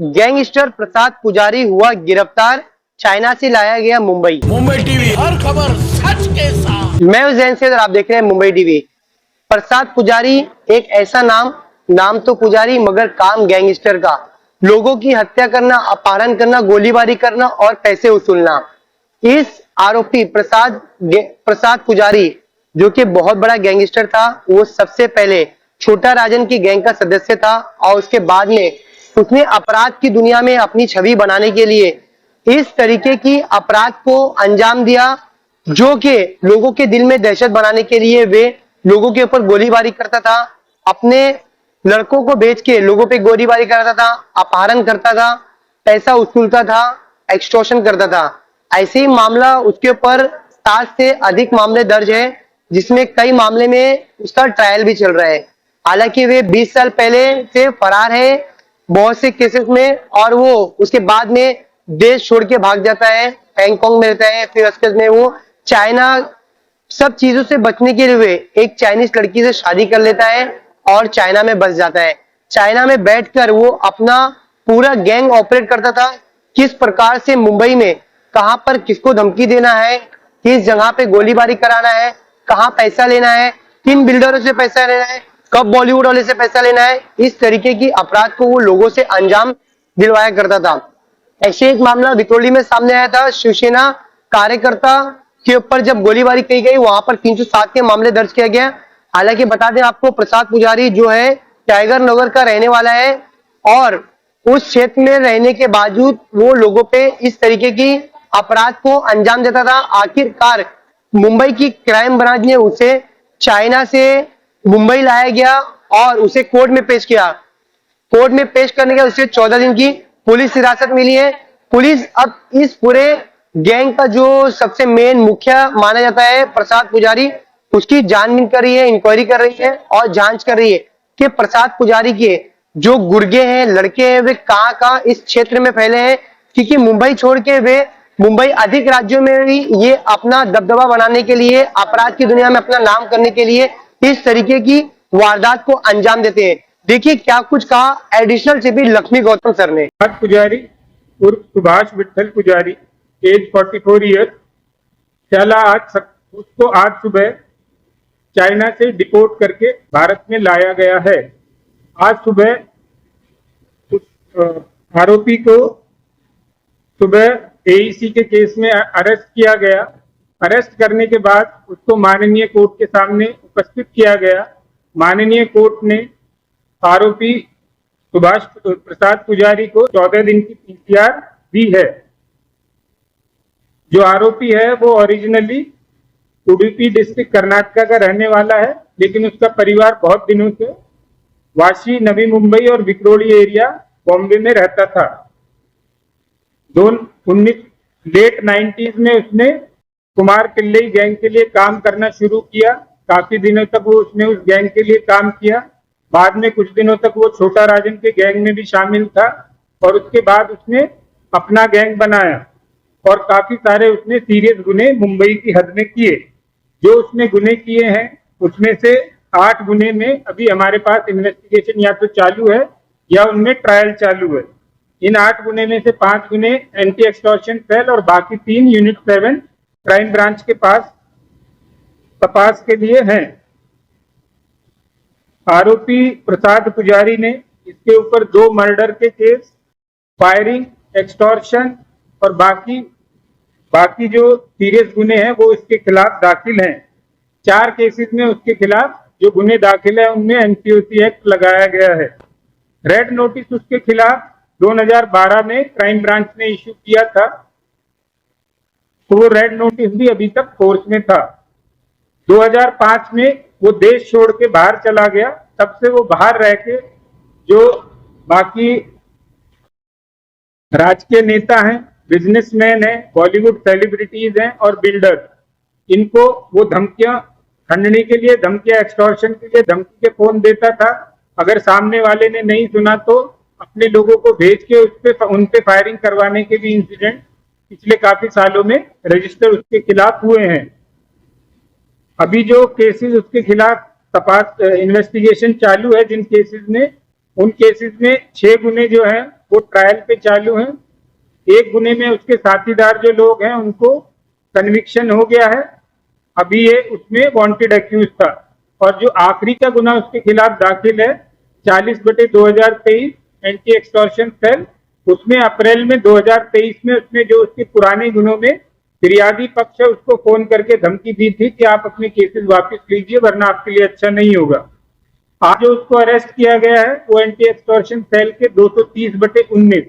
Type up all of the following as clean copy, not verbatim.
Gangster प्रसाद पुजारी हुआ गिरफ्तार, चाइना से लाया गया मुंबई। मुंबई टीवी, हर खबर सच के साथ। मैं हूं जैन से और आप देख रहे हैं मुंबई टीवी। प्रसाद पुजारी एक ऐसा नाम तो पुजारी मगर काम गैंगस्टर का। लोगों की हत्या करना, अपहरण करना, गोलीबारी करना और पैसे वसूलना। इस आरोपी प्रसाद पुजारी जो कि बहुत बड़ा गैंगस्टर था, वो सबसे पहले छोटा राजन की गैंग का सदस्य था और उसके बाद में उसने अपराध की दुनिया में अपनी छवि बनाने के लिए इस तरीके की अपराध को अंजाम दिया, जो कि लोगों के दिल में दहशत बनाने के लिए वे लोगों के ऊपर गोलीबारी करता था, अपने लड़कों को बेच के लोगों पे गोलीबारी करता था, अपहरण करता था, पैसा वसूलता था, एक्सटॉर्शन करता था। ऐसे ही मामला उसके ऊपर 7 से अधिक मामले दर्ज है, जिसमें कई मामले में उसका ट्रायल भी चल रहा है। हालांकि वे 20 साल पहले से फरार है बहुत से केसेस में, और वो उसके बाद में देश छोड़ के भाग जाता है, हैंगकांग में रहता है, फिर उसके बाद में वो चाइना, सब चीजों से बचने के लिए एक चाइनीज लड़की से शादी कर लेता है और चाइना में बस जाता है। चाइना में बैठकर वो अपना पूरा गैंग ऑपरेट करता था, किस प्रकार से मुंबई में कहां पर किसको धमकी देना है, किस जगह पे गोलीबारी कराना है, कहां पैसा लेना है, किन बिल्डरों से पैसा लेना है, कब बॉलीवुड वाले से पैसा लेना है, इस तरीके की अपराध को वो लोगों से अंजाम दिलवाया करता था। ऐसे एक मामला विक्रोली में सामने आया था, शिवसेना कार्यकर्ता के ऊपर जब गोलीबारी की गई, वहां पर 307 के मामले दर्ज किया गया। हालांकि बता दें आपको, प्रसाद पुजारी जो है टाइगर नगर का रहने वाला है और उस क्षेत्र में रहने के बावजूद वो लोगों पे इस तरीके की अपराध को अंजाम देता था। आखिरकार मुंबई की क्राइम ब्रांच ने उसे चाइना से मुंबई लाया गया और उसे कोर्ट में पेश किया। कोर्ट में पेश करने के उसे 14 दिन की पुलिस हिरासत मिली है। पुलिस अब इस पूरे गैंग का जो सबसे मेन मुखिया माना जाता है प्रसाद पुजारी, उसकी जानबीन कर रही है, इंक्वायरी कर रही है और जांच कर रही है कि प्रसाद पुजारी के जो गुर्गे हैं, लड़के हैं, वे कहां इस क्षेत्र में फैले हैं, क्योंकि मुंबई छोड़ के वे मुंबई अधिक राज्यों में भी ये अपना दबदबा बनाने के लिए, अपराध की दुनिया में अपना नाम करने के लिए इस तरीके की वारदात को अंजाम देते हैं। देखिए क्या कुछ कहा additional CP Lakshmi Gautam sir ने। पुजारी उर्फ सुभाष विठल पुजारी, एज 44 ईयर, उसको आज सुबह चाइना से डिपोर्ट करके भारत में लाया गया है। आज सुबह उस आरोपी को सुबह एईसी के केस में अरेस्ट किया गया। अरेस्ट करने के बाद उसको माननीय कोर्ट के सामने उपस्थित किया गया। माननीय कोर्ट ने आरोपी सुभाष प्रसाद पुजारी को 14 दिन की पीसीआर दी है। जो आरोपी है वो ओरिजिनली उडुपी डिस्ट्रिक्ट कर्नाटका का रहने वाला है, लेकिन उसका परिवार बहुत दिनों से वाशी, नवी मुंबई और विक्रोली एरिया बॉम्बे में रहता था। लेट 90s में उसने कुमार पिल्लई गैंग के लिए काम करना शुरू किया। काफी दिनों तक वो उसने उस गैंग के लिए काम किया। बाद में कुछ दिनों तक वो छोटा राजन के गैंग में भी शामिल था और उसके बाद उसने अपना गैंग बनाया और काफी सारे उसने सीरियस गुने मुंबई की हद में किए। जो उसने गुने किए हैं उसमें से 8 गुने में अभी हमारे पास इन्वेस्टिगेशन या तो चालू है या उनमें ट्रायल चालू है। इन 8 गुने में से 5 गुने एंटी एक्सटॉर्शन सेल और बाकी 3 यूनिट 7 क्राइम ब्रांच के पास तपास के लिए हैं। आरोपी प्रसाद पुजारी ने इसके ऊपर 2 मर्डर के केस, फायरिंग, एक्सटॉर्शन और बाकी जो सीरियस गुने हैं वो इसके खिलाफ दाखिल हैं। 4 केसेस में उसके खिलाफ जो गुने दाखिल है उनमें एनसीओसी एक्ट लगाया गया है। रेड नोटिस उसके खिलाफ 2012 में क्राइम ब्रांच ने इश्यू किया था, तो वो रेड नोटिस भी अभी तक फोर्स में था। 2005 में वो देश छोड़ के बाहर चला गया। तब से वो बाहर रह के जो बाकी राजकीय नेता हैं, बिजनेसमैन हैं, बॉलीवुड सेलिब्रिटीज हैं और बिल्डर्स, इनको वो धमकियां खंडनी के लिए, धमकियां एक्सटॉर्शन के लिए धमकी के फोन देता था। अगर सामने वाले ने नहीं सुना तो अपने लोगों को भेज के उन पे फायरिंग करवाने के भी इंसिडेंट पिछले काफी सालों में रजिस्टर उसके खिलाफ हुए हैं। अभी जो केसेस उसके खिलाफ तपास इन्वेस्टिगेशन चालू है जिन केसेस में, उन केसेस में 6 गुने जो हैं वो ट्रायल पे चालू हैं। एक गुने में उसके साथीदार जो लोग हैं उनको कन्विक्शन हो गया है, अभी ये उसमें वांटेड एक्यूज था। और जो आखिरी का गुना उसके खिलाफ दाखिल है 40/2023 एंटी एक्सटॉर्शन सेल, उसमें अप्रैल में 2023 में उसने जो उसके पुराने गुनों में फिरियादी पक्ष है उसको फोन करके धमकी दी थी कि आप अपने केसेस वापस लीजिए वरना आपके लिए अच्छा नहीं होगा। आज जो उसको अरेस्ट किया गया है वो एंटी एक्सटॉर्शन सेल के 230/19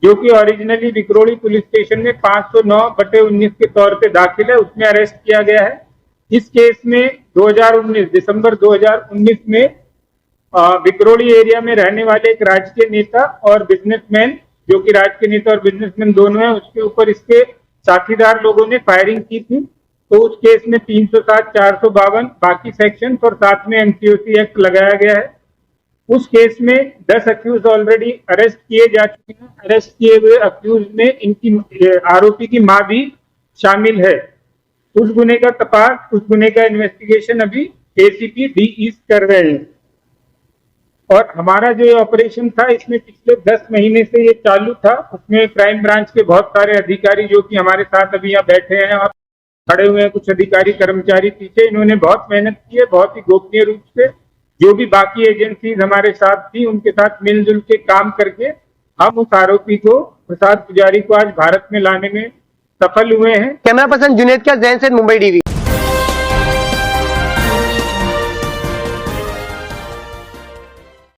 जो कि ओरिजिनली विक्रोली पुलिस स्टेशन में 509/19 के तौर पे दाखिल है, उसमें अरेस्ट किया गया है। इस केस में 2019 दिसंबर 2019 में विक्रोली एरिया में रहने वाले एक राजकीय नेता और बिजनेसमैन, जो कि राजकीय नेता और बिजनेसमैन दोनों हैं, उसके ऊपर इसके साथीदार लोगों ने फायरिंग की थी। तो उस केस में 307, 452 बाकी सेक्शन और साथ में एनसीओसी एक्ट लगाया गया है। उस केस में 10 अक्यूज ऑलरेडी अरेस्ट किए जा चुके हैं। अरेस्ट किए हुए अक्यूज में इनकी आरोपी की मां भी शामिल है। उस गुने का तपास, उस गुने का इन्वेस्टिगेशन अभी एसीपी डी ईस्ट कर रहे हैं। और हमारा जो ये ऑपरेशन था इसमें पिछले 10 महीने से ये चालू था। उसमें क्राइम ब्रांच के बहुत सारे अधिकारी जो कि हमारे साथ अभी यहाँ बैठे हैं और खड़े हुए हैं, कुछ अधिकारी कर्मचारी पीछे, इन्होंने बहुत मेहनत की है, बहुत ही गोपनीय रूप से। जो भी बाकी एजेंसीज हमारे साथ थी उनके साथ मिलजुल के काम करके हम उस आरोपी को, प्रसाद पुजारी को, आज भारत में लाने में सफल हुए हैं। कैमरा पर्सन जुनेद का, जैन से मुंबई टीवी।